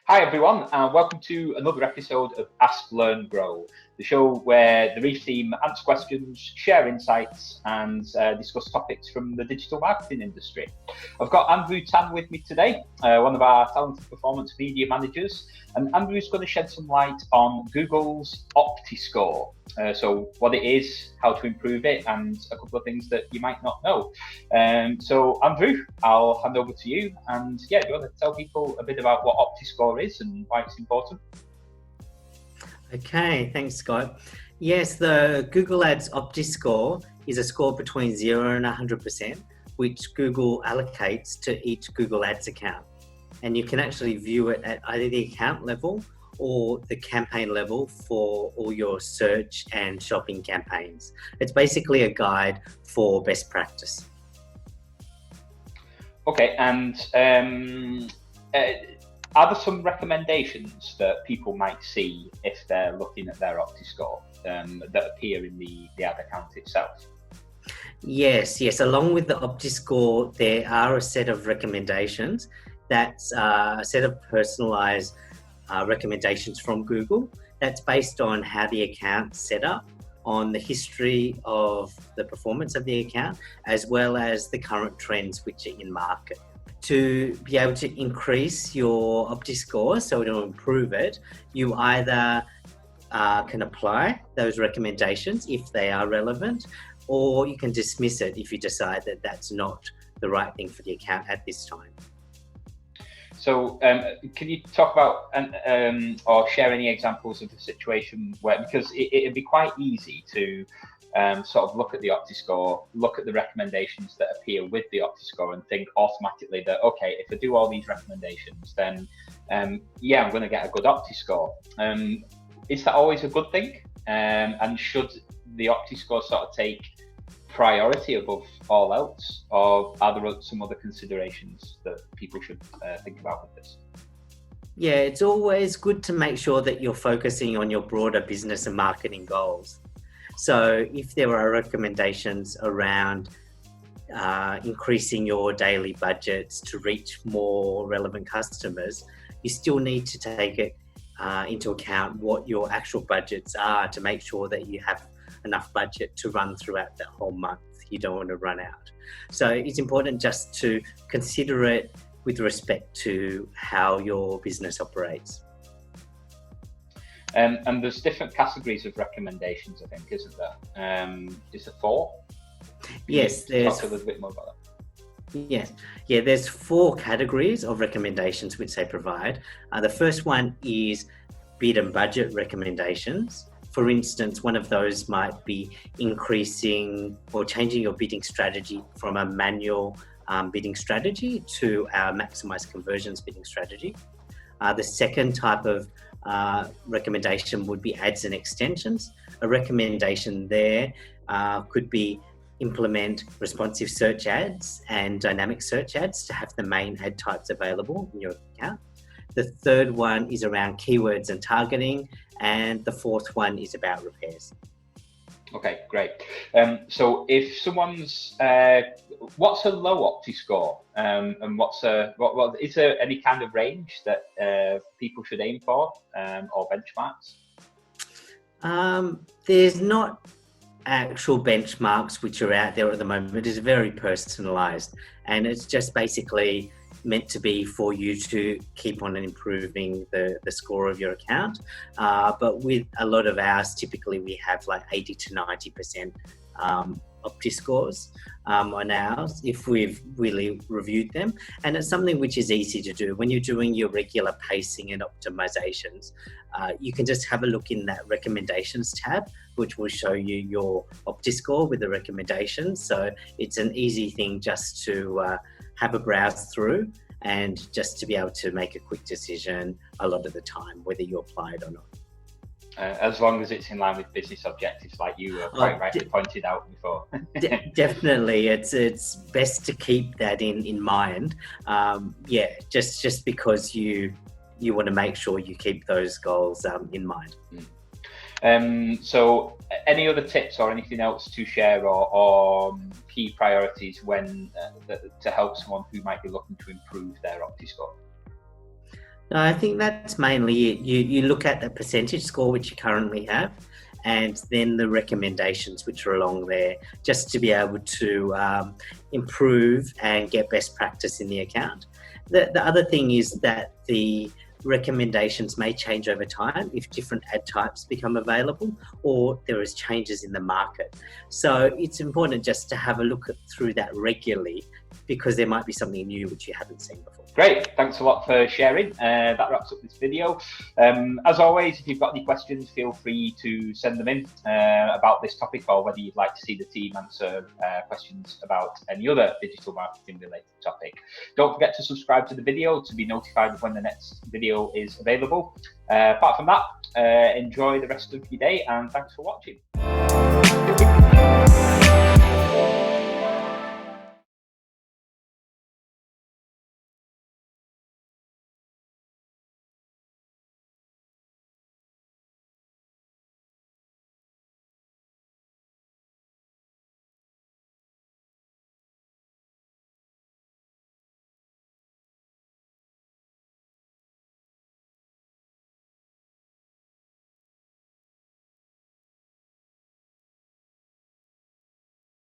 Hi everyone, and welcome to another episode of Ask, Learn, Grow, the show where the Reef team answer questions, share insights, and discuss topics from the digital marketing industry. I've got Andrew Tan with me today, one of our talented performance media managers, and Andrew's going to shed some light on Google's Optiscore. So what it is, how to improve it, and a couple of things that you might not know. So Andrew, I'll hand over to you. And do you want to tell people a bit about what Optiscore is and why it's important? Okay, thanks, Scott. Yes, the Google Ads Optiscore is a score between 0 and 100%, which Google allocates to each Google Ads account. And you can actually view it at either the account level or the campaign level for all your search and shopping campaigns. It's basically a guide for best practice. Okay, and are there some recommendations that people might see if they're looking at their Optiscore that appear in the ad account itself? Yes. Along with the Optiscore, there are a set of recommendations. That's a set of personalized recommendations from Google. That's based on how the account's set up, on the history of the performance of the account, as well as the current trends which are in market. To be able to increase your Optiscore, so to improve it, you either can apply those recommendations if they are relevant, or you can dismiss it if you decide that that's not the right thing for the account at this time. So can you talk about or share any examples of the situation where, because it'd be quite easy to sort of look at the Optiscore, look at the recommendations that appear with the Optiscore and think automatically that, okay, if I do all these recommendations, then I'm going to get a good Optiscore. Is that always a good thing? And should the Optiscore sort of take priority above all else, or are there some other considerations that people should think about with this? Yeah, it's always good to make sure that you're focusing on your broader business and marketing goals. So if there are recommendations around increasing your daily budgets to reach more relevant customers, you still need to take it into account what your actual budgets are to make sure that you have enough budget to run throughout the whole month. You don't want to run out. So it's important just to consider it with respect to how your business operates. And there's different categories of recommendations, I think, isn't there? Is there 4? Yes, there's. Talk a little bit more about that. Yes. Yeah, there's 4 categories of recommendations which they provide. The first one is bid and budget recommendations. For instance, one of those might be increasing or changing your bidding strategy from a manual bidding strategy to our maximized conversions bidding strategy. The second type of recommendation would be ads and extensions. A recommendation there could be implement responsive search ads and dynamic search ads to have the main ad types available in your account. The third one is around keywords and targeting, and the fourth one is about repairs. Okay, great. So if someone's, what's a low Optiscore, and what is there any kind of range that people should aim for, or benchmarks? There's not actual benchmarks which are out there at the moment. It's very personalized, and it's just basically meant to be for you to keep on improving the score of your account. But with a lot of ours, typically we have like 80 to 90% Optiscores on ours if we've really reviewed them. And it's something which is easy to do. When you're doing your regular pacing and optimizations, you can just have a look in that recommendations tab, which will show you your Optiscore with the recommendations. So it's an easy thing just to have a browse through and just to be able to make a quick decision a lot of the time, whether you apply it or not. As long as it's in line with business objectives, like you quite rightly pointed out before. Definitely, it's best to keep that in mind. Just because you want to make sure you keep those goals in mind. So any other tips or anything else to share or key priorities when to help someone who might be looking to improve their Optiscore? No, I think that's mainly it. You look at the percentage score which you currently have, and then the recommendations which are along there, just to be able to improve and get best practice in the account. The other thing is that the recommendations may change over time if different ad types become available or there is changes in the market. So it's important just to have a look through that regularly, because there might be something new which you haven't seen before. Great, thanks a lot for sharing. That wraps up this video. As always, if you've got any questions, feel free to send them in about this topic, or whether you'd like to see the team answer questions about any other digital marketing related topic. Don't forget to subscribe to the video to be notified when the next video is available. Apart from that, enjoy the rest of your day, and thanks for watching.